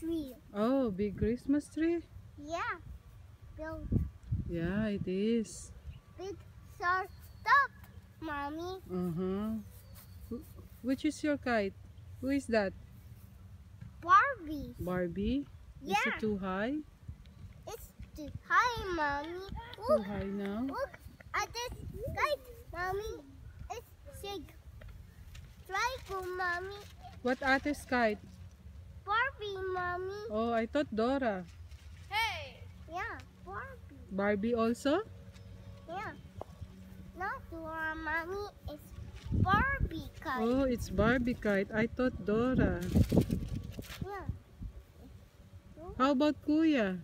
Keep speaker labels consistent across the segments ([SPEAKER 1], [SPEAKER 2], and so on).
[SPEAKER 1] tree.
[SPEAKER 2] Oh, big Christmas tree?
[SPEAKER 1] Yeah. Build
[SPEAKER 2] Yeah, it is.
[SPEAKER 1] big star top, Mommy.
[SPEAKER 2] Which is your kite? Who is that?
[SPEAKER 1] Barbie.
[SPEAKER 2] Barbie?
[SPEAKER 1] Yeah.
[SPEAKER 2] Is it too high?
[SPEAKER 1] It's too high, Mommy.
[SPEAKER 2] Too
[SPEAKER 1] Look.
[SPEAKER 2] high now?
[SPEAKER 1] Look at this kite, Mommy. It's big. Triangle, Mommy.
[SPEAKER 2] What Ate's kite?
[SPEAKER 1] Barbie, Mommy.
[SPEAKER 2] Oh, I thought Dora.
[SPEAKER 1] Yeah, Barbie.
[SPEAKER 2] Barbie also?
[SPEAKER 1] Yeah. Not Dora, Mommy. It's Barbie kite.
[SPEAKER 2] Oh, it's Barbie kite. I thought Dora.
[SPEAKER 1] Yeah.
[SPEAKER 2] How about Kuya?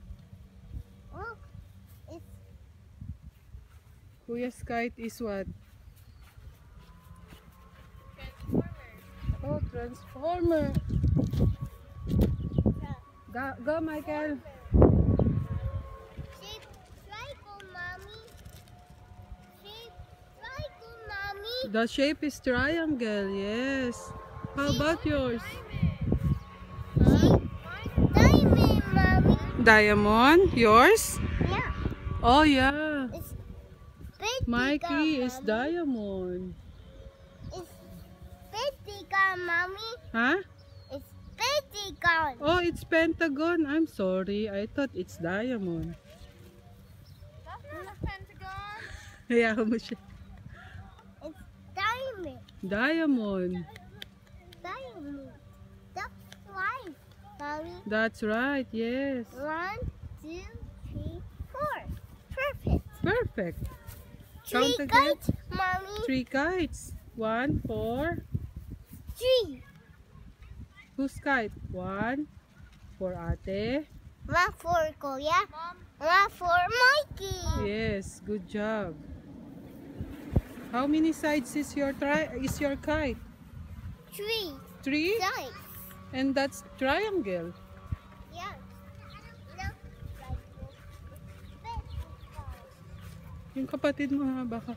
[SPEAKER 1] Look. It's
[SPEAKER 2] Kuya's kite is what? Oh, Transformer. Go, Michael.
[SPEAKER 1] shape triangle, Mommy. Shape triangle, Mommy.
[SPEAKER 2] The shape is triangle, yes. How about yours?
[SPEAKER 1] Shape diamond, Mommy.
[SPEAKER 2] Diamond? Yours?
[SPEAKER 1] Yeah.
[SPEAKER 2] Oh, yeah.
[SPEAKER 1] It's big.
[SPEAKER 2] Mikey is
[SPEAKER 1] Mommy.
[SPEAKER 2] diamond.
[SPEAKER 1] It's Pentagon, Mommy.
[SPEAKER 2] Huh?
[SPEAKER 1] It's Pentagon.
[SPEAKER 2] Oh, it's pentagon. I'm sorry. I thought it's diamond.
[SPEAKER 1] That's not a pentagon.
[SPEAKER 2] Hayaan mo siya.
[SPEAKER 1] It's diamond.
[SPEAKER 2] Diamond.
[SPEAKER 1] Diamond. That's right, Mommy.
[SPEAKER 2] That's right, yes.
[SPEAKER 1] 1, 2, 3, 4. Perfect.
[SPEAKER 2] Perfect.
[SPEAKER 1] Three
[SPEAKER 2] Count again.
[SPEAKER 1] kites, Mommy.
[SPEAKER 2] 3 kites. 1, 4.
[SPEAKER 1] 3.
[SPEAKER 2] Whose kite? 1 for Ate.
[SPEAKER 1] 1 for Kuya. 1 for Mikey.
[SPEAKER 2] Yes, good job. How many sides is your kite?
[SPEAKER 1] 3
[SPEAKER 2] 3?
[SPEAKER 1] sides.
[SPEAKER 2] And that's triangle.
[SPEAKER 1] Yeah. No.
[SPEAKER 2] Yung kapatid mo ha, baka